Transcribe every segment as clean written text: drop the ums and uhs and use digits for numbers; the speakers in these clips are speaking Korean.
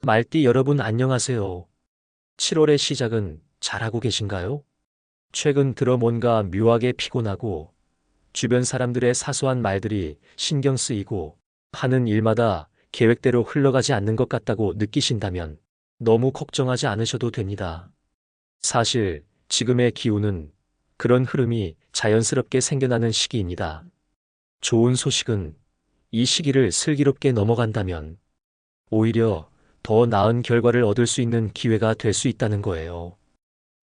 말띠 여러분 안녕하세요. 7월의 시작은 잘하고 계신가요? 최근 들어 뭔가 묘하게 피곤하고 주변 사람들의 사소한 말들이 신경 쓰이고 하는 일마다 계획대로 흘러가지 않는 것 같다고 느끼신다면 너무 걱정하지 않으셔도 됩니다. 사실 지금의 기운은 그런 흐름이 자연스럽게 생겨나는 시기입니다. 좋은 소식은 이 시기를 슬기롭게 넘어간다면 오히려 더 나은 결과를 얻을 수 있는 기회가 될 수 있다는 거예요.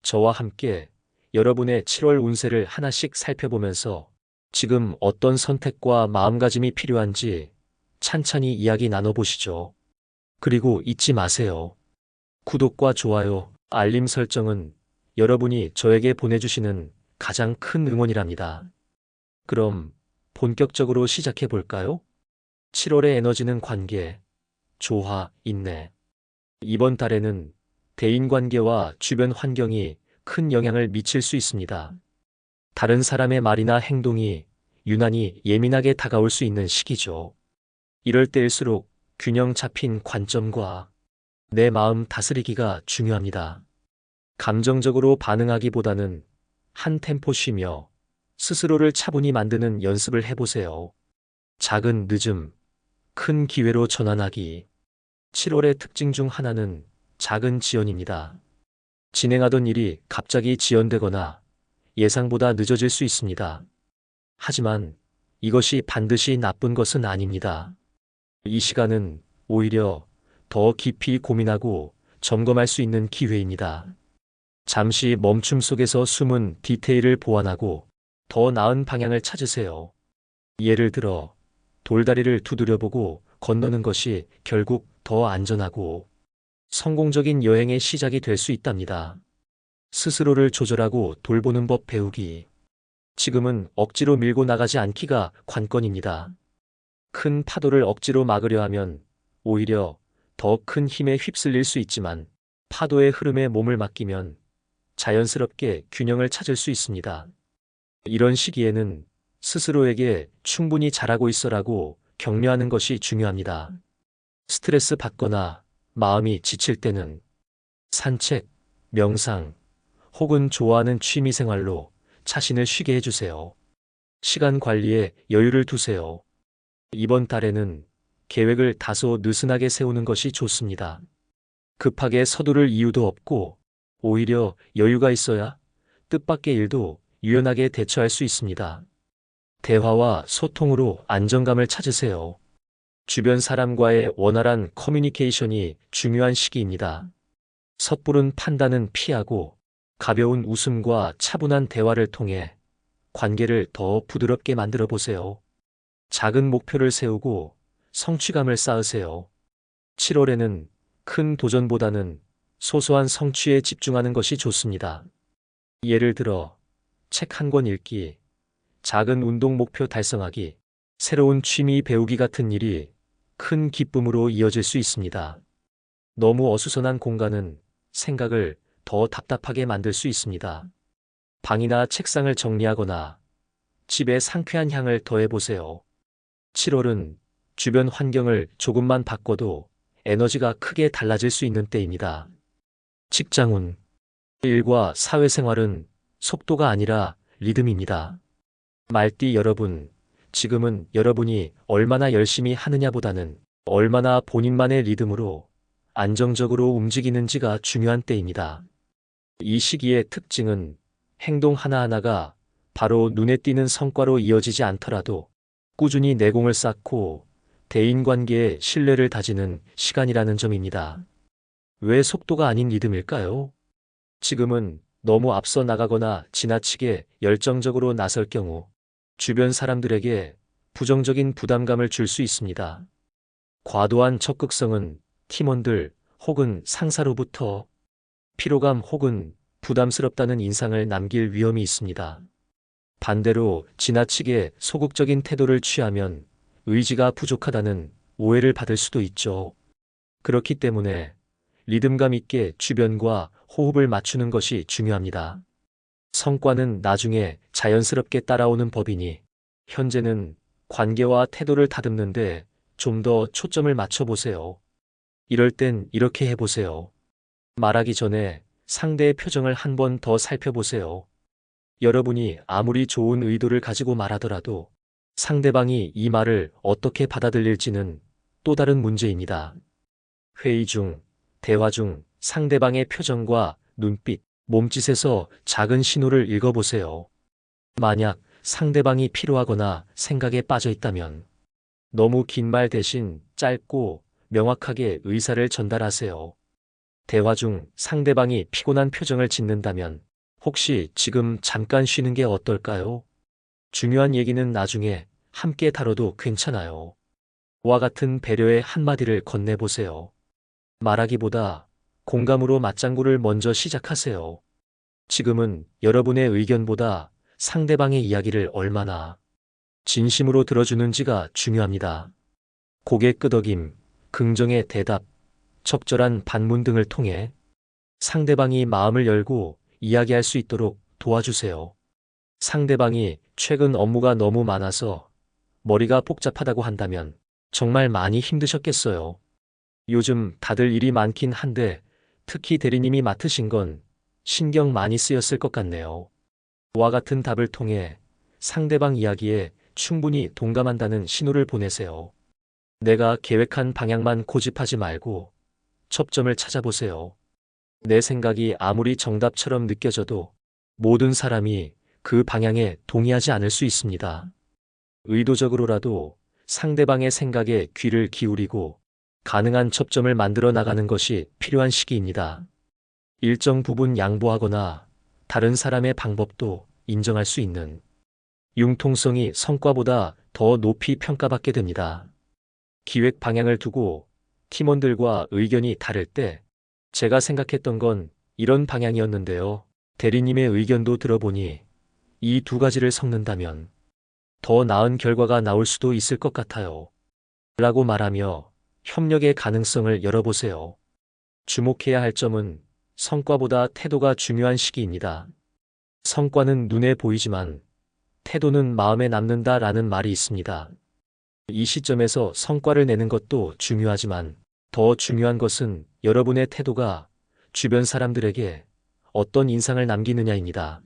저와 함께 여러분의 7월 운세를 하나씩 살펴보면서 지금 어떤 선택과 마음가짐이 필요한지 찬찬히 이야기 나눠보시죠. 그리고 잊지 마세요. 구독과 좋아요, 알림 설정은 여러분이 저에게 보내주시는 가장 큰 응원이랍니다. 그럼 본격적으로 시작해 볼까요? 7월의 에너지는 관계, 조화, 인내. 이번 달에는 대인관계와 주변 환경이 큰 영향을 미칠 수 있습니다. 다른 사람의 말이나 행동이 유난히 예민하게 다가올 수 있는 시기죠. 이럴 때일수록 균형 잡힌 관점과 내 마음 다스리기가 중요합니다. 감정적으로 반응하기보다는 한 템포 쉬며 스스로를 차분히 만드는 연습을 해보세요. 작은 늦음, 큰 기회로 전환하기. 7월의 특징 중 하나는 작은 지연입니다. 진행하던 일이 갑자기 지연되거나 예상보다 늦어질 수 있습니다. 하지만 이것이 반드시 나쁜 것은 아닙니다. 이 시간은 오히려 더 깊이 고민하고 점검할 수 있는 기회입니다. 잠시 멈춤 속에서 숨은 디테일을 보완하고 더 나은 방향을 찾으세요. 예를 들어 돌다리를 두드려보고 건너는 것이 결국 더 안전하고 성공적인 여행의 시작이 될 수 있답니다. 스스로를 조절하고 돌보는 법 배우기. 지금은 억지로 밀고 나가지 않기가 관건입니다. 큰 파도를 억지로 막으려 하면 오히려 더 큰 힘에 휩쓸릴 수 있지만 파도의 흐름에 몸을 맡기면 자연스럽게 균형을 찾을 수 있습니다. 이런 시기에는 스스로에게 충분히 잘하고 있어라고 격려하는 것이 중요합니다. 스트레스 받거나 마음이 지칠 때는 산책, 명상, 혹은 좋아하는 취미 생활로 자신을 쉬게 해주세요. 시간 관리에 여유를 두세요. 이번 달에는 계획을 다소 느슨하게 세우는 것이 좋습니다. 급하게 서두를 이유도 없고 오히려 여유가 있어야 뜻밖의 일도 유연하게 대처할 수 있습니다. 대화와 소통으로 안정감을 찾으세요. 주변 사람과의 원활한 커뮤니케이션이 중요한 시기입니다. 섣부른 판단은 피하고 가벼운 웃음과 차분한 대화를 통해 관계를 더 부드럽게 만들어 보세요. 작은 목표를 세우고 성취감을 쌓으세요. 7월에는 큰 도전보다는 소소한 성취에 집중하는 것이 좋습니다. 예를 들어 책 한 권 읽기, 작은 운동 목표 달성하기, 새로운 취미 배우기 같은 일이 큰 기쁨으로 이어질 수 있습니다. 너무 어수선한 공간은 생각을 더 답답하게 만들 수 있습니다. 방이나 책상을 정리하거나 집에 상쾌한 향을 더해보세요. 7월은 주변 환경을 조금만 바꿔도 에너지가 크게 달라질 수 있는 때입니다. 직장운, 일과 사회생활은 속도가 아니라 리듬입니다. 말띠 여러분, 지금은 여러분이 얼마나 열심히 하느냐보다는 얼마나 본인만의 리듬으로 안정적으로 움직이는지가 중요한 때입니다. 이 시기의 특징은 행동 하나하나가 바로 눈에 띄는 성과로 이어지지 않더라도 꾸준히 내공을 쌓고 대인관계의 신뢰를 다지는 시간이라는 점입니다. 왜 속도가 아닌 리듬일까요? 지금은 너무 앞서 나가거나 지나치게 열정적으로 나설 경우 주변 사람들에게 부정적인 부담감을 줄 수 있습니다. 과도한 적극성은 팀원들 혹은 상사로부터 피로감 혹은 부담스럽다는 인상을 남길 위험이 있습니다. 반대로 지나치게 소극적인 태도를 취하면 의지가 부족하다는 오해를 받을 수도 있죠. 그렇기 때문에 리듬감 있게 주변과 호흡을 맞추는 것이 중요합니다. 성과는 나중에 자연스럽게 따라오는 법이니 현재는 관계와 태도를 다듬는데 좀 더 초점을 맞춰보세요. 이럴 땐 이렇게 해보세요. 말하기 전에 상대의 표정을 한 번 더 살펴보세요. 여러분이 아무리 좋은 의도를 가지고 말하더라도 상대방이 이 말을 어떻게 받아들일지는 또 다른 문제입니다. 회의 중, 대화 중 상대방의 표정과 눈빛, 몸짓에서 작은 신호를 읽어보세요. 만약 상대방이 피로하거나 생각에 빠져 있다면 너무 긴 말 대신 짧고 명확하게 의사를 전달하세요. 대화 중 상대방이 피곤한 표정을 짓는다면 혹시 지금 잠깐 쉬는 게 어떨까요? 중요한 얘기는 나중에 함께 다뤄도 괜찮아요. 와 같은 배려의 한마디를 건네보세요. 말하기보다 공감으로 맞장구를 먼저 시작하세요. 지금은 여러분의 의견보다 상대방의 이야기를 얼마나 진심으로 들어주는지가 중요합니다. 고개 끄덕임, 긍정의 대답, 적절한 반문 등을 통해 상대방이 마음을 열고 이야기할 수 있도록 도와주세요. 상대방이 최근 업무가 너무 많아서 머리가 복잡하다고 한다면 정말 많이 힘드셨겠어요. 요즘 다들 일이 많긴 한데 특히 대리님이 맡으신 건 신경 많이 쓰였을 것 같네요. 와 같은 답을 통해 상대방 이야기에 충분히 동감한다는 신호를 보내세요. 내가 계획한 방향만 고집하지 말고 접점을 찾아보세요. 내 생각이 아무리 정답처럼 느껴져도 모든 사람이 그 방향에 동의하지 않을 수 있습니다. 의도적으로라도 상대방의 생각에 귀를 기울이고 가능한 접점을 만들어 나가는 것이 필요한 시기입니다. 일정 부분 양보하거나 다른 사람의 방법도 인정할 수 있는 융통성이 성과보다 더 높이 평가받게 됩니다. 기획 방향을 두고 팀원들과 의견이 다를 때 제가 생각했던 건 이런 방향이었는데요. 대리님의 의견도 들어보니 이 두 가지를 섞는다면 더 나은 결과가 나올 수도 있을 것 같아요. 라고 말하며 협력의 가능성을 열어보세요. 주목해야 할 점은 성과보다 태도가 중요한 시기입니다. 성과는 눈에 보이지만 태도는 마음에 남는다라는 말이 있습니다. 이 시점에서 성과를 내는 것도 중요하지만 더 중요한 것은 여러분의 태도가 주변 사람들에게 어떤 인상을 남기느냐입니다.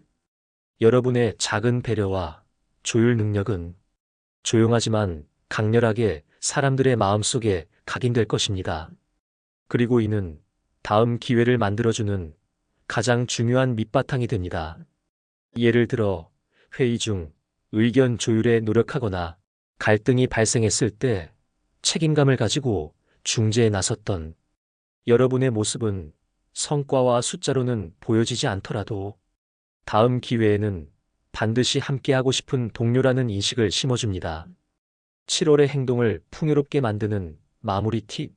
여러분의 작은 배려와 조율 능력은 조용하지만 강렬하게 사람들의 마음속에 각인될 것입니다. 그리고 이는 다음 기회를 만들어주는 가장 중요한 밑바탕이 됩니다. 예를 들어 회의 중 의견 조율에 노력하거나 갈등이 발생했을 때 책임감을 가지고 중재에 나섰던 여러분의 모습은 성과와 숫자로는 보여지지 않더라도 다음 기회에는 반드시 함께하고 싶은 동료라는 인식을 심어줍니다. 7월의 행동을 풍요롭게 만드는 마무리 팁.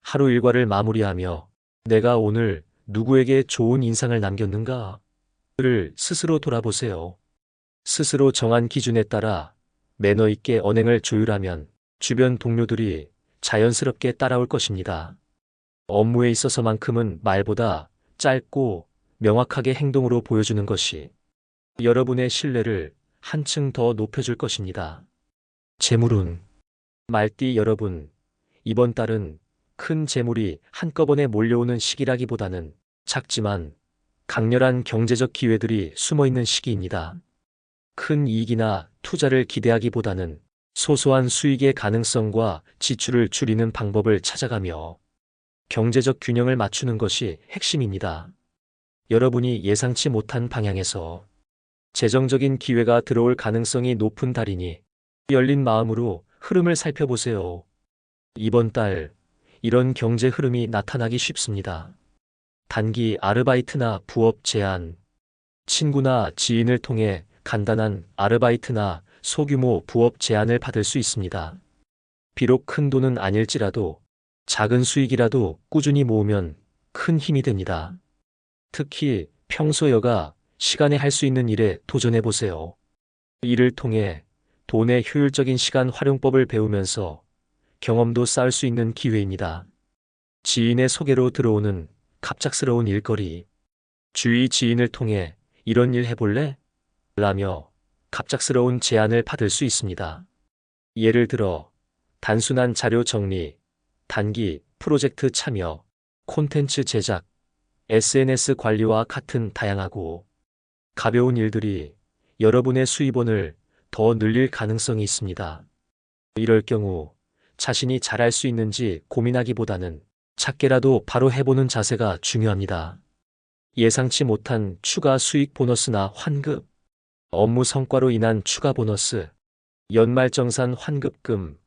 하루 일과를 마무리하며 내가 오늘 누구에게 좋은 인상을 남겼는가를 스스로 돌아보세요. 스스로 정한 기준에 따라 매너 있게 언행을 조율하면 주변 동료들이 자연스럽게 따라올 것입니다. 업무에 있어서만큼은 말보다 짧고 명확하게 행동으로 보여주는 것이 여러분의 신뢰를 한층 더 높여줄 것입니다. 재물운. 말띠 여러분, 이번 달은 큰 재물이 한꺼번에 몰려오는 시기라기보다는 작지만 강렬한 경제적 기회들이 숨어있는 시기입니다. 큰 이익이나 투자를 기대하기보다는 소소한 수익의 가능성과 지출을 줄이는 방법을 찾아가며 경제적 균형을 맞추는 것이 핵심입니다. 여러분이 예상치 못한 방향에서 재정적인 기회가 들어올 가능성이 높은 달이니 열린 마음으로 흐름을 살펴보세요. 이번 달 이런 경제 흐름이 나타나기 쉽습니다. 단기 아르바이트나 부업 제안, 친구나 지인을 통해 간단한 아르바이트나 소규모 부업 제안을 받을 수 있습니다. 비록 큰 돈은 아닐지라도 작은 수익이라도 꾸준히 모으면 큰 힘이 됩니다. 특히 평소 여가 시간에 할 수 있는 일에 도전해 보세요. 이를 통해 돈의 효율적인 시간 활용법을 배우면서 경험도 쌓을 수 있는 기회입니다. 지인의 소개로 들어오는 갑작스러운 일거리. 주위 지인을 통해 이런 일 해볼래? 라며 갑작스러운 제안을 받을 수 있습니다. 예를 들어 단순한 자료 정리, 단기 프로젝트 참여, 콘텐츠 제작, SNS 관리와 같은 다양하고 가벼운 일들이 여러분의 수입원을 더 늘릴 가능성이 있습니다. 이럴 경우 자신이 잘할 수 있는지 고민하기보다는 작게라도 바로 해보는 자세가 중요합니다. 예상치 못한 추가 수익 보너스나 환급, 업무 성과로 인한 추가 보너스, 연말정산 환급금,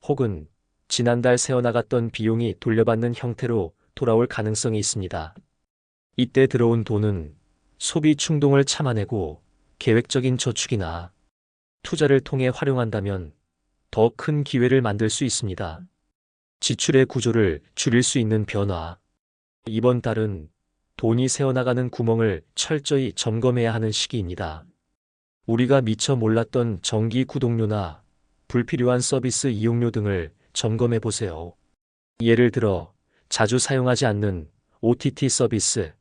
혹은 지난달 새어나갔던 비용이 돌려받는 형태로 돌아올 가능성이 있습니다. 이때 들어온 돈은 소비 충동을 참아내고 계획적인 저축이나 투자를 통해 활용한다면 더 큰 기회를 만들 수 있습니다. 지출의 구조를 줄일 수 있는 변화. 이번 달은 돈이 새어나가는 구멍을 철저히 점검해야 하는 시기입니다. 우리가 미처 몰랐던 정기 구독료나 불필요한 서비스 이용료 등을 점검해 보세요. 예를 들어 자주 사용하지 않는 OTT 서비스,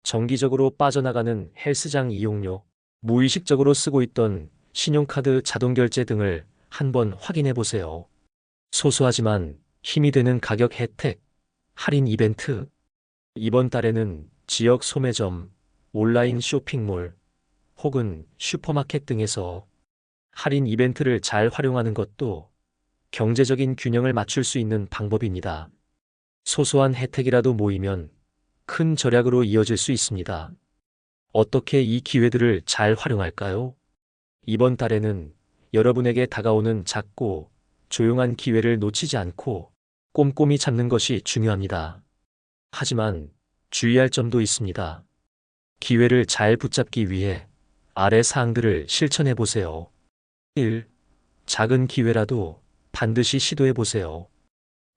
정기적으로 빠져나가는 헬스장 이용료, 무의식적으로 쓰고 있던 신용카드 자동결제 등을 한번 확인해 보세요. 소소하지만 힘이 되는 가격 혜택, 할인 이벤트. 이번 달에는 지역 소매점, 온라인 쇼핑몰, 혹은 슈퍼마켓 등에서 할인 이벤트를 잘 활용하는 것도 경제적인 균형을 맞출 수 있는 방법입니다. 소소한 혜택이라도 모이면 큰 절약으로 이어질 수 있습니다. 어떻게 이 기회들을 잘 활용할까요? 이번 달에는 여러분에게 다가오는 작고 조용한 기회를 놓치지 않고 꼼꼼히 잡는 것이 중요합니다. 하지만 주의할 점도 있습니다. 기회를 잘 붙잡기 위해 아래 사항들을 실천해 보세요. 1. 작은 기회라도 반드시 시도해 보세요.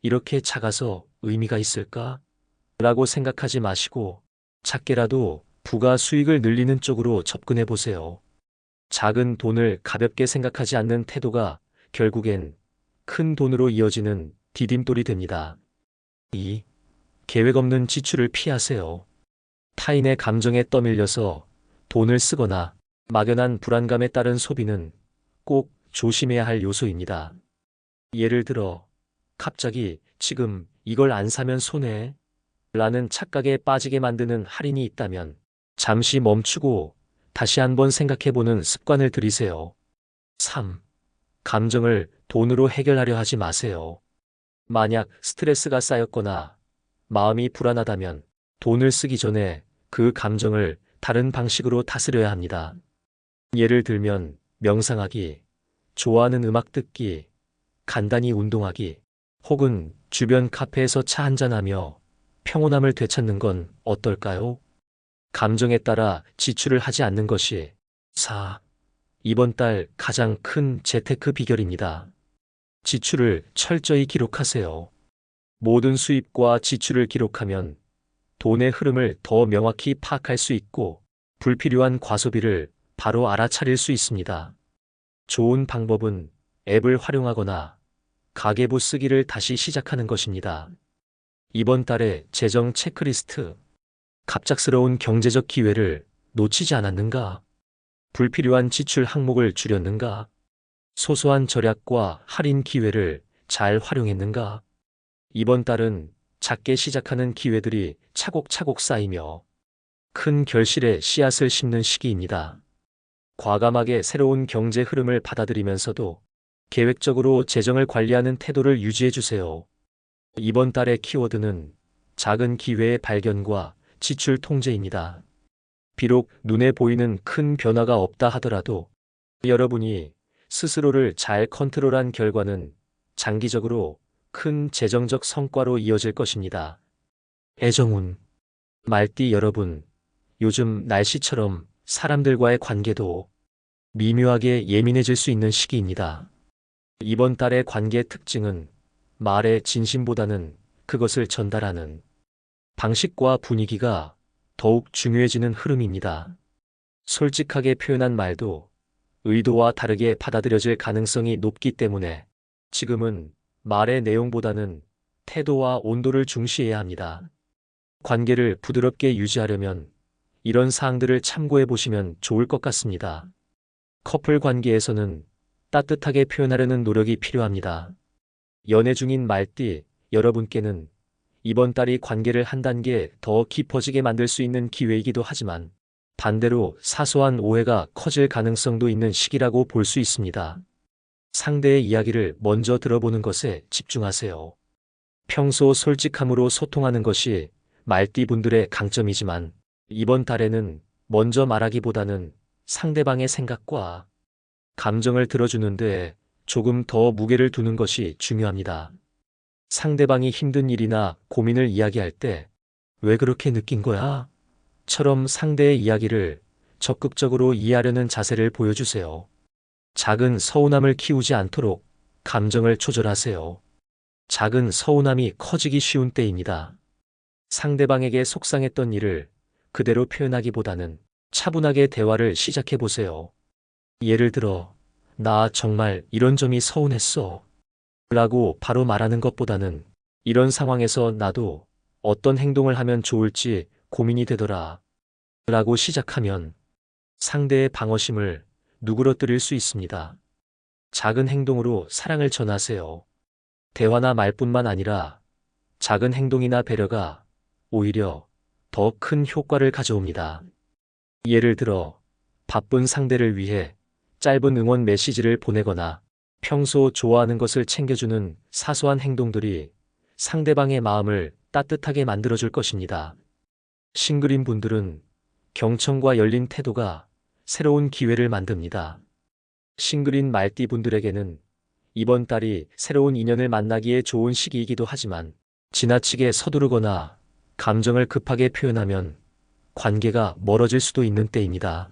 이렇게 작아서 의미가 있을까? 라고 생각하지 마시고 작게라도 부가 수익을 늘리는 쪽으로 접근해 보세요. 작은 돈을 가볍게 생각하지 않는 태도가 결국엔 큰 돈으로 이어지는 디딤돌이 됩니다. 2. 계획 없는 지출을 피하세요. 타인의 감정에 떠밀려서 돈을 쓰거나 막연한 불안감에 따른 소비는 꼭 조심해야 할 요소입니다. 예를 들어 갑자기 지금 이걸 안 사면 손해 라는 착각에 빠지게 만드는 할인이 있다면 잠시 멈추고 다시 한번 생각해보는 습관을 들이세요. 3. 감정을 돈으로 해결하려 하지 마세요. 만약 스트레스가 쌓였거나 마음이 불안하다면 돈을 쓰기 전에 그 감정을 다른 방식으로 다스려야 합니다. 예를 들면 명상하기, 좋아하는 음악 듣기, 간단히 운동하기, 혹은 주변 카페에서 차 한잔하며 평온함을 되찾는 건 어떨까요? 감정에 따라 지출을 하지 않는 것이 4. 이번 달 가장 큰 재테크 비결입니다. 지출을 철저히 기록하세요. 모든 수입과 지출을 기록하면 돈의 흐름을 더 명확히 파악할 수 있고 불필요한 과소비를 바로 알아차릴 수 있습니다. 좋은 방법은 앱을 활용하거나 가계부 쓰기를 다시 시작하는 것입니다. 이번 달의 재정 체크리스트. 갑작스러운 경제적 기회를 놓치지 않았는가? 불필요한 지출 항목을 줄였는가? 소소한 절약과 할인 기회를 잘 활용했는가? 이번 달은 작게 시작하는 기회들이 차곡차곡 쌓이며 큰 결실의 씨앗을 심는 시기입니다. 과감하게 새로운 경제 흐름을 받아들이면서도 계획적으로 재정을 관리하는 태도를 유지해 주세요. 이번 달의 키워드는 작은 기회의 발견과 지출 통제입니다. 비록 눈에 보이는 큰 변화가 없다 하더라도 여러분이 스스로를 잘 컨트롤한 결과는 장기적으로 큰 재정적 성과로 이어질 것입니다. 애정운. 말띠 여러분, 요즘 날씨처럼 사람들과의 관계도 미묘하게 예민해질 수 있는 시기입니다. 이번 달의 관계 특징은 말의 진심보다는 그것을 전달하는 방식과 분위기가 더욱 중요해지는 흐름입니다. 솔직하게 표현한 말도 의도와 다르게 받아들여질 가능성이 높기 때문에 지금은 말의 내용보다는 태도와 온도를 중시해야 합니다. 관계를 부드럽게 유지하려면 이런 사항들을 참고해 보시면 좋을 것 같습니다. 커플 관계에서는 따뜻하게 표현하려는 노력이 필요합니다. 연애 중인 말띠 여러분께는 이번 달이 관계를 한 단계 더 깊어지게 만들 수 있는 기회이기도 하지만 반대로 사소한 오해가 커질 가능성도 있는 시기라고 볼 수 있습니다. 상대의 이야기를 먼저 들어보는 것에 집중하세요. 평소 솔직함으로 소통하는 것이 말띠분들의 강점이지만 이번 달에는 먼저 말하기보다는 상대방의 생각과 감정을 들어주는데 조금 더 무게를 두는 것이 중요합니다. 상대방이 힘든 일이나 고민을 이야기할 때 왜 그렇게 느낀 거야? 처럼 상대의 이야기를 적극적으로 이해하려는 자세를 보여주세요. 작은 서운함을 키우지 않도록 감정을 조절하세요. 작은 서운함이 커지기 쉬운 때입니다. 상대방에게 속상했던 일을 그대로 표현하기보다는 차분하게 대화를 시작해 보세요. 예를 들어, 나 정말 이런 점이 서운했어. 라고 바로 말하는 것보다는 이런 상황에서 나도 어떤 행동을 하면 좋을지 고민이 되더라. 라고 시작하면 상대의 방어심을 누그러뜨릴 수 있습니다. 작은 행동으로 사랑을 전하세요. 대화나 말뿐만 아니라 작은 행동이나 배려가 오히려 더 큰 효과를 가져옵니다. 예를 들어, 바쁜 상대를 위해 짧은 응원 메시지를 보내거나 평소 좋아하는 것을 챙겨주는 사소한 행동들이 상대방의 마음을 따뜻하게 만들어줄 것입니다. 싱글인 분들은 경청과 열린 태도가 새로운 기회를 만듭니다. 싱글인 말띠 분들에게는 이번 달이 새로운 인연을 만나기에 좋은 시기이기도 하지만 지나치게 서두르거나 감정을 급하게 표현하면 관계가 멀어질 수도 있는 때입니다.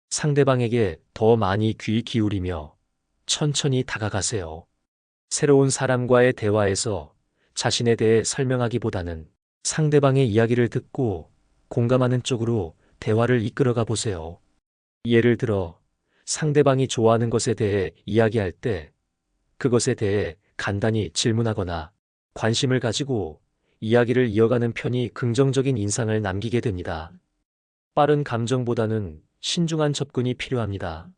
상대방에게 더 많이 귀 기울이며 천천히 다가가세요. 새로운 사람과의 대화에서 자신에 대해 설명하기보다는 상대방의 이야기를 듣고 공감하는 쪽으로 대화를 이끌어가 보세요. 예를 들어, 상대방이 좋아하는 것에 대해 이야기할 때 그것에 대해 간단히 질문하거나 관심을 가지고 이야기를 이어가는 편이 긍정적인 인상을 남기게 됩니다. 빠른 감정보다는 신중한 접근이 필요합니다.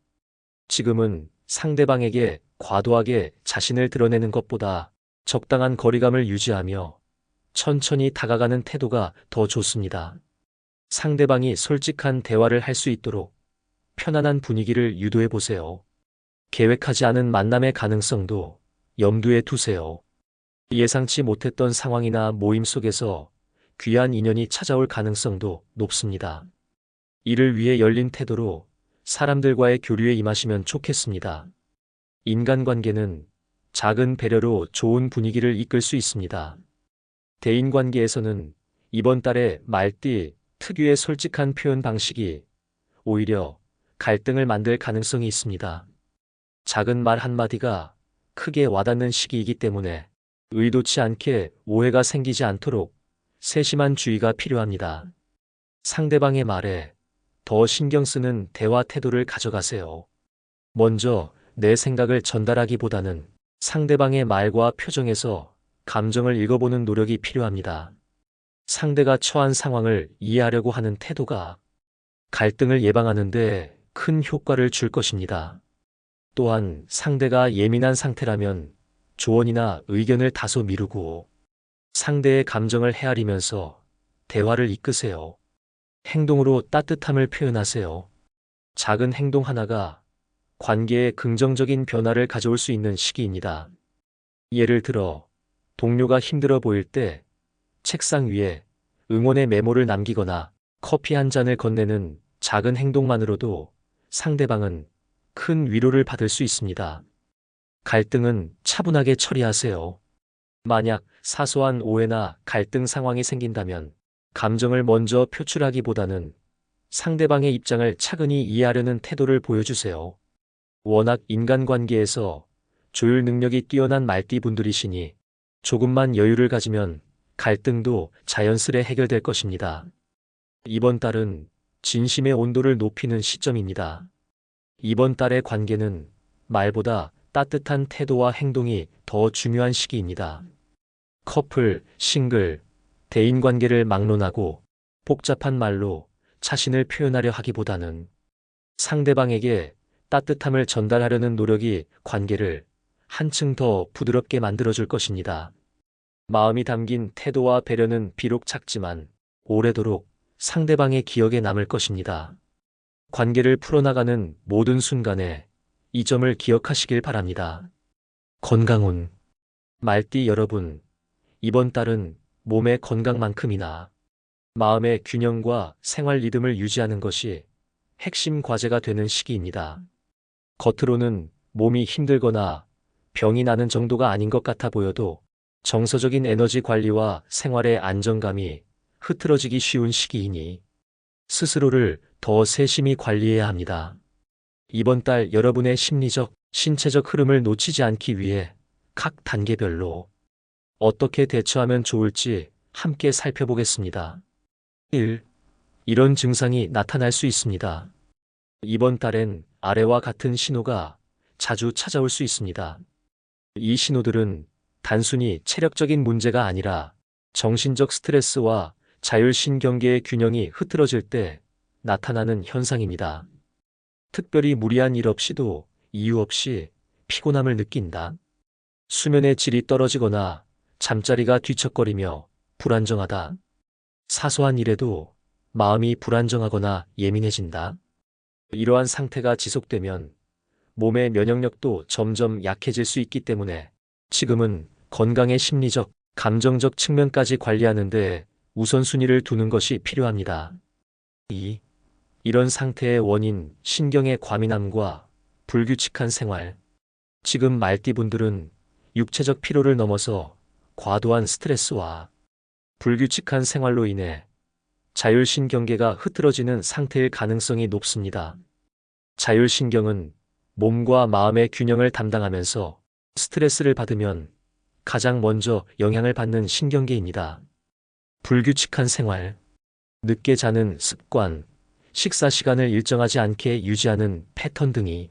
지금은 상대방에게 과도하게 자신을 드러내는 것보다 적당한 거리감을 유지하며 천천히 다가가는 태도가 더 좋습니다. 상대방이 솔직한 대화를 할 수 있도록 편안한 분위기를 유도해 보세요. 계획하지 않은 만남의 가능성도 염두에 두세요. 예상치 못했던 상황이나 모임 속에서 귀한 인연이 찾아올 가능성도 높습니다. 이를 위해 열린 태도로 사람들과의 교류에 임하시면 좋겠습니다. 인간관계는 작은 배려로 좋은 분위기를 이끌 수 있습니다. 대인관계에서는 이번 달에 말띠 특유의 솔직한 표현 방식이 오히려 갈등을 만들 가능성이 있습니다. 작은 말 한마디가 크게 와닿는 시기이기 때문에 의도치 않게 오해가 생기지 않도록 세심한 주의가 필요합니다. 상대방의 말에 더 신경 쓰는 대화 태도를 가져가세요. 먼저 내 생각을 전달하기보다는 상대방의 말과 표정에서 감정을 읽어보는 노력이 필요합니다. 상대가 처한 상황을 이해하려고 하는 태도가 갈등을 예방하는 데 큰 효과를 줄 것입니다. 또한 상대가 예민한 상태라면 조언이나 의견을 다소 미루고 상대의 감정을 헤아리면서 대화를 이끄세요. 행동으로 따뜻함을 표현하세요. 작은 행동 하나가 관계에 긍정적인 변화를 가져올 수 있는 시기입니다. 예를 들어, 동료가 힘들어 보일 때 책상 위에 응원의 메모를 남기거나 커피 한 잔을 건네는 작은 행동만으로도 상대방은 큰 위로를 받을 수 있습니다. 갈등은 차분하게 처리하세요. 만약 사소한 오해나 갈등 상황이 생긴다면 감정을 먼저 표출하기보다는 상대방의 입장을 차근히 이해하려는 태도를 보여주세요. 워낙 인간관계에서 조율 능력이 뛰어난 말띠분들이시니 조금만 여유를 가지면 갈등도 자연스레 해결될 것입니다. 이번 달은 진심의 온도를 높이는 시점입니다. 이번 달의 관계는 말보다 따뜻한 태도와 행동이 더 중요한 시기입니다. 커플, 싱글, 대인관계를 막론하고 복잡한 말로 자신을 표현하려 하기보다는 상대방에게 따뜻함을 전달하려는 노력이 관계를 한층 더 부드럽게 만들어줄 것입니다. 마음이 담긴 태도와 배려는 비록 작지만 오래도록 상대방의 기억에 남을 것입니다. 관계를 풀어나가는 모든 순간에 이 점을 기억하시길 바랍니다. 건강운. 말띠 여러분, 이번 달은 몸의 건강만큼이나 마음의 균형과 생활 리듬을 유지하는 것이 핵심 과제가 되는 시기입니다. 겉으로는 몸이 힘들거나 병이 나는 정도가 아닌 것 같아 보여도 정서적인 에너지 관리와 생활의 안정감이 흐트러지기 쉬운 시기이니 스스로를 더 세심히 관리해야 합니다. 이번 달 여러분의 심리적, 신체적 흐름을 놓치지 않기 위해 각 단계별로 어떻게 대처하면 좋을지 함께 살펴보겠습니다. 1. 이런 증상이 나타날 수 있습니다. 이번 달엔 아래와 같은 신호가 자주 찾아올 수 있습니다. 이 신호들은 단순히 체력적인 문제가 아니라 정신적 스트레스와 자율신경계의 균형이 흐트러질 때 나타나는 현상입니다. 특별히 무리한 일 없이도 이유 없이 피곤함을 느낀다. 수면의 질이 떨어지거나 잠자리가 뒤척거리며 불안정하다. 사소한 일에도 마음이 불안정하거나 예민해진다. 이러한 상태가 지속되면 몸의 면역력도 점점 약해질 수 있기 때문에 지금은 건강의 심리적, 감정적 측면까지 관리하는 데 우선순위를 두는 것이 필요합니다. 2. 이런 상태의 원인, 신경의 과민함과 불규칙한 생활. 지금 말띠분들은 육체적 피로를 넘어서 과도한 스트레스와 불규칙한 생활로 인해 자율신경계가 흐트러지는 상태일 가능성이 높습니다. 자율신경은 몸과 마음의 균형을 담당하면서 스트레스를 받으면 가장 먼저 영향을 받는 신경계입니다. 불규칙한 생활, 늦게 자는 습관, 식사 시간을 일정하지 않게 유지하는 패턴 등이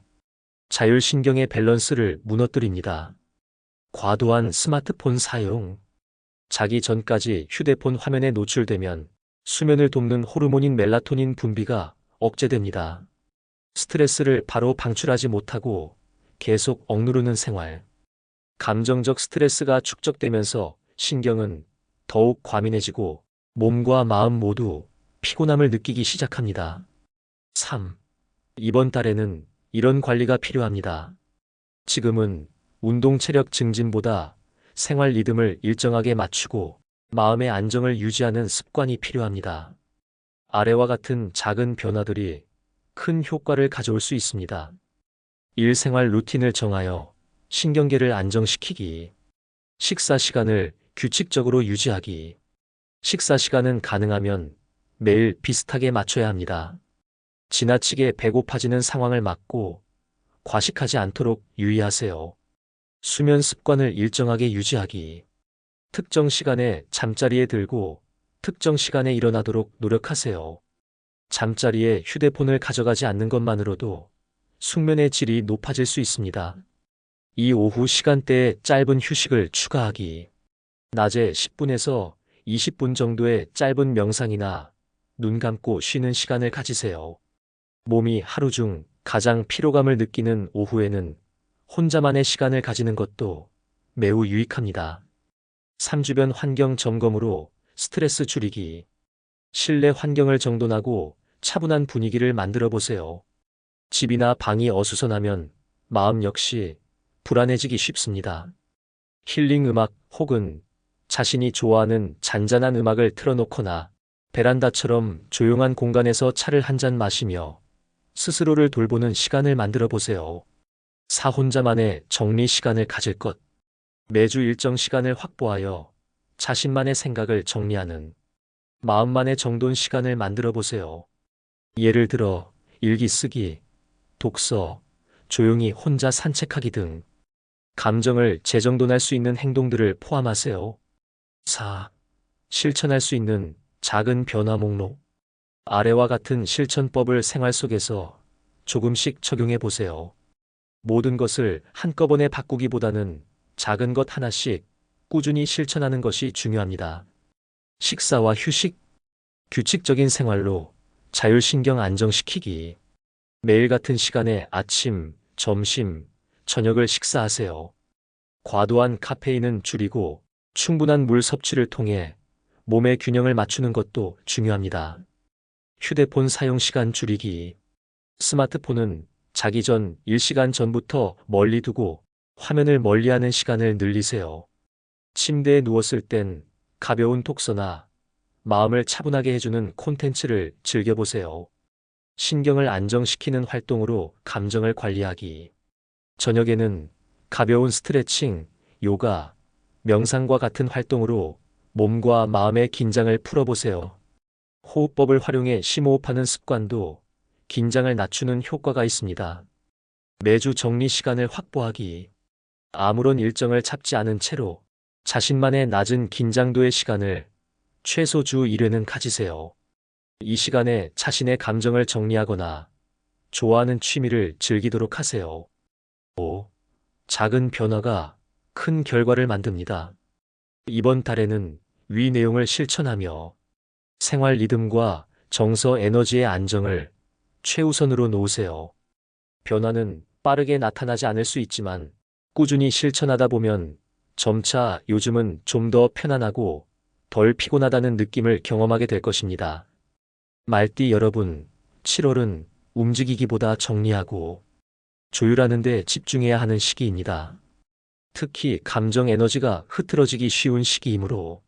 자율신경의 밸런스를 무너뜨립니다. 과도한 스마트폰 사용, 자기 전까지 휴대폰 화면에 노출되면 수면을 돕는 호르몬인 멜라토닌 분비가 억제됩니다. 스트레스를 바로 방출하지 못하고 계속 억누르는 생활. 감정적 스트레스가 축적되면서 신경은 더욱 과민해지고 몸과 마음 모두 피곤함을 느끼기 시작합니다. 3. 이번 달에는 이런 관리가 필요합니다. 지금은 운동 체력 증진보다 생활 리듬을 일정하게 맞추고 마음의 안정을 유지하는 습관이 필요합니다. 아래와 같은 작은 변화들이 큰 효과를 가져올 수 있습니다. 일생활 루틴을 정하여 신경계를 안정시키기, 식사 시간을 규칙적으로 유지하기, 식사 시간은 가능하면 매일 비슷하게 맞춰야 합니다. 지나치게 배고파지는 상황을 막고 과식하지 않도록 유의하세요. 수면 습관을 일정하게 유지하기, 특정 시간에 잠자리에 들고 특정 시간에 일어나도록 노력하세요. 잠자리에 휴대폰을 가져가지 않는 것만으로도 숙면의 질이 높아질 수 있습니다. 이 오후 시간대에 짧은 휴식을 추가하기, 낮에 10분에서 20분 정도의 짧은 명상이나 눈 감고 쉬는 시간을 가지세요. 몸이 하루 중 가장 피로감을 느끼는 오후에는 혼자만의 시간을 가지는 것도 매우 유익합니다. 3주변 환경 점검으로 스트레스 줄이기. 실내 환경을 정돈하고 차분한 분위기를 만들어 보세요. 집이나 방이 어수선하면 마음 역시 불안해지기 쉽습니다. 힐링 음악 혹은 자신이 좋아하는 잔잔한 음악을 틀어놓거나 베란다처럼 조용한 공간에서 차를 한 잔 마시며 스스로를 돌보는 시간을 만들어 보세요. 혼자만의 정리 시간을 가질 것. 매주 일정 시간을 확보하여 자신만의 생각을 정리하는 마음만의 정돈 시간을 만들어 보세요. 예를 들어 일기 쓰기, 독서, 조용히 혼자 산책하기 등 감정을 재정돈할 수 있는 행동들을 포함하세요. 4. 실천할 수 있는 작은 변화 목록. 아래와 같은 실천법을 생활 속에서 조금씩 적용해 보세요. 모든 것을 한꺼번에 바꾸기보다는 작은 것 하나씩 꾸준히 실천하는 것이 중요합니다. 식사와 휴식, 규칙적인 생활로 자율신경 안정시키기. 매일 같은 시간에 아침, 점심, 저녁을 식사하세요. 과도한 카페인은 줄이고 충분한 물 섭취를 통해 몸의 균형을 맞추는 것도 중요합니다. 휴대폰 사용 시간 줄이기. 스마트폰은 자기 전 1시간 전부터 멀리 두고 화면을 멀리하는 시간을 늘리세요. 침대에 누웠을 땐 가벼운 독서나 마음을 차분하게 해주는 콘텐츠를 즐겨보세요. 신경을 안정시키는 활동으로 감정을 관리하기. 저녁에는 가벼운 스트레칭, 요가, 명상과 같은 활동으로 몸과 마음의 긴장을 풀어보세요. 호흡법을 활용해 심호흡하는 습관도 긴장을 낮추는 효과가 있습니다. 매주 정리 시간을 확보하기. 아무런 일정을 잡지 않은 채로 자신만의 낮은 긴장도의 시간을 최소 주 1회는 가지세요. 이 시간에 자신의 감정을 정리하거나 좋아하는 취미를 즐기도록 하세요. 5. 작은 변화가 큰 결과를 만듭니다. 이번 달에는 위 내용을 실천하며 생활 리듬과 정서 에너지의 안정을 최우선으로 놓으세요. 변화는 빠르게 나타나지 않을 수 있지만 꾸준히 실천하다 보면 점차 요즘은 좀 더 편안하고 덜 피곤하다는 느낌을 경험하게 될 것입니다. 말띠 여러분, 7월은 움직이기보다 정리하고 조율하는 데 집중해야 하는 시기입니다. 특히 감정 에너지가 흐트러지기 쉬운 시기이므로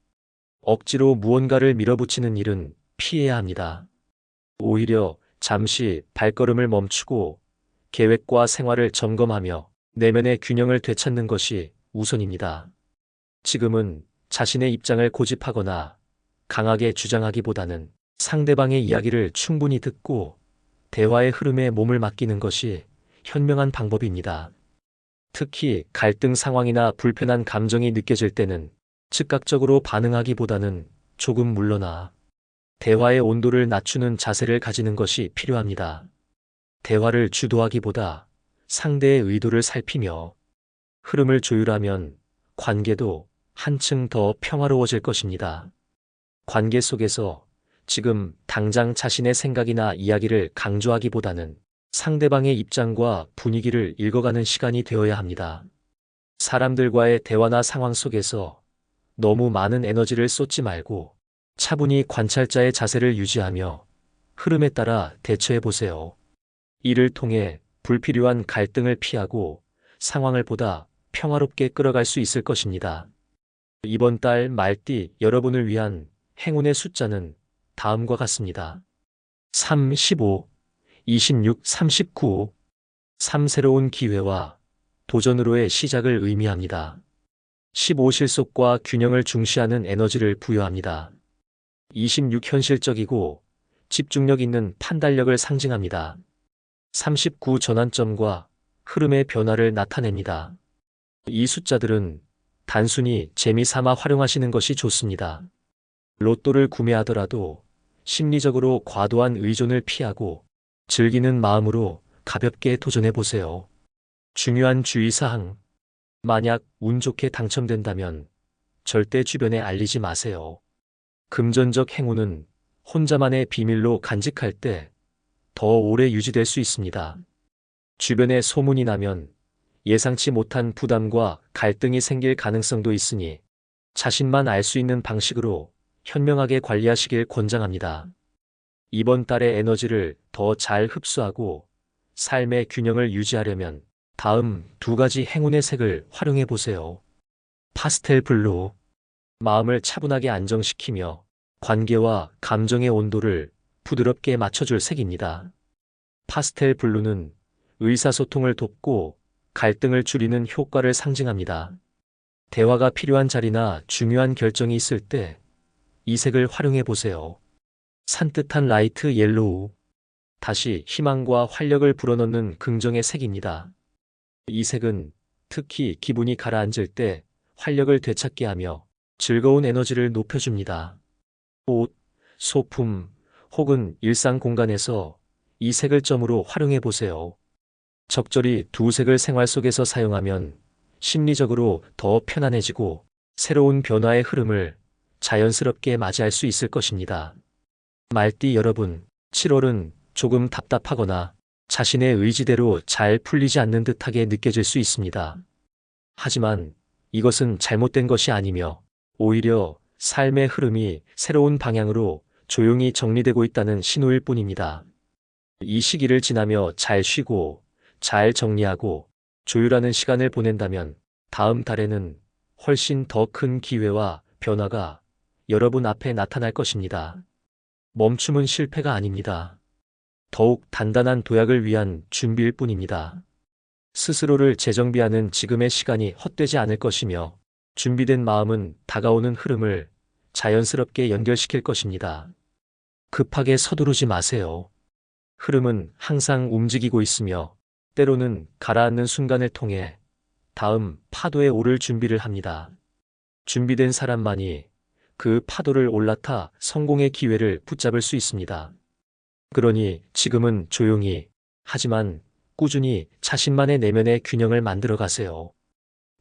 억지로 무언가를 밀어붙이는 일은 피해야 합니다. 오히려 잠시 발걸음을 멈추고 계획과 생활을 점검하며 내면의 균형을 되찾는 것이 우선입니다. 지금은 자신의 입장을 고집하거나 강하게 주장하기보다는 상대방의 이야기를 충분히 듣고 대화의 흐름에 몸을 맡기는 것이 현명한 방법입니다. 특히 갈등 상황이나 불편한 감정이 느껴질 때는 즉각적으로 반응하기보다는 조금 물러나 대화의 온도를 낮추는 자세를 가지는 것이 필요합니다. 대화를 주도하기보다 상대의 의도를 살피며 흐름을 조율하면 관계도 한층 더 평화로워질 것입니다. 관계 속에서 지금 당장 자신의 생각이나 이야기를 강조하기보다는 상대방의 입장과 분위기를 읽어가는 시간이 되어야 합니다. 사람들과의 대화나 상황 속에서 너무 많은 에너지를 쏟지 말고 차분히 관찰자의 자세를 유지하며 흐름에 따라 대처해 보세요. 이를 통해 불필요한 갈등을 피하고 상황을 보다 평화롭게 끌어갈 수 있을 것입니다. 이번 달 말띠 여러분을 위한 행운의 숫자는 다음과 같습니다. 3, 15, 26, 39. 3. 새로운 기회와 도전으로의 시작을 의미합니다. 15. 실속과 균형을 중시하는 에너지를 부여합니다. 26. 현실적이고 집중력 있는 판단력을 상징합니다. 39. 전환점과 흐름의 변화를 나타냅니다. 이 숫자들은 단순히 재미삼아 활용하시는 것이 좋습니다. 로또를 구매하더라도 심리적으로 과도한 의존을 피하고 즐기는 마음으로 가볍게 도전해 보세요. 중요한 주의사항. 만약 운 좋게 당첨된다면 절대 주변에 알리지 마세요. 금전적 행운은 혼자만의 비밀로 간직할 때 더 오래 유지될 수 있습니다. 주변에 소문이 나면 예상치 못한 부담과 갈등이 생길 가능성도 있으니 자신만 알 수 있는 방식으로 현명하게 관리하시길 권장합니다. 이번 달의 에너지를 더 잘 흡수하고 삶의 균형을 유지하려면 다음 2가지 행운의 색을 활용해 보세요. 파스텔 블루. 마음을 차분하게 안정시키며 관계와 감정의 온도를 부드럽게 맞춰줄 색입니다. 파스텔 블루는 의사소통을 돕고 갈등을 줄이는 효과를 상징합니다. 대화가 필요한 자리나 중요한 결정이 있을 때 이 색을 활용해 보세요. 산뜻한 라이트 옐로우. 다시 희망과 활력을 불어넣는 긍정의 색입니다. 이 색은 특히 기분이 가라앉을 때 활력을 되찾게 하며 즐거운 에너지를 높여줍니다. 옷, 소품, 혹은 일상 공간에서 이 색을 점으로 활용해 보세요. 적절히 2색을 생활 속에서 사용하면 심리적으로 더 편안해지고 새로운 변화의 흐름을 자연스럽게 맞이할 수 있을 것입니다. 말띠 여러분, 7월은 조금 답답하거나 자신의 의지대로 잘 풀리지 않는 듯하게 느껴질 수 있습니다. 하지만 이것은 잘못된 것이 아니며 오히려 삶의 흐름이 새로운 방향으로 조용히 정리되고 있다는 신호일 뿐입니다. 이 시기를 지나며 잘 쉬고, 잘 정리하고, 조율하는 시간을 보낸다면 다음 달에는 훨씬 더 큰 기회와 변화가 여러분 앞에 나타날 것입니다. 멈춤은 실패가 아닙니다. 더욱 단단한 도약을 위한 준비일 뿐입니다. 스스로를 재정비하는 지금의 시간이 헛되지 않을 것이며, 준비된 마음은 다가오는 흐름을 자연스럽게 연결시킬 것입니다. 급하게 서두르지 마세요. 흐름은 항상 움직이고 있으며, 때로는 가라앉는 순간을 통해 다음 파도에 오를 준비를 합니다. 준비된 사람만이 그 파도를 올라타 성공의 기회를 붙잡을 수 있습니다. 그러니 지금은 조용히, 하지만 꾸준히 자신만의 내면의 균형을 만들어 가세요.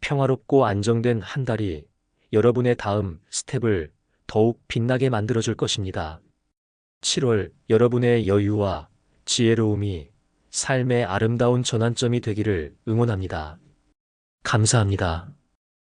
평화롭고 안정된 한 달이 여러분의 다음 스텝을 더욱 빛나게 만들어줄 것입니다. 7월 여러분의 여유와 지혜로움이 삶의 아름다운 전환점이 되기를 응원합니다. 감사합니다.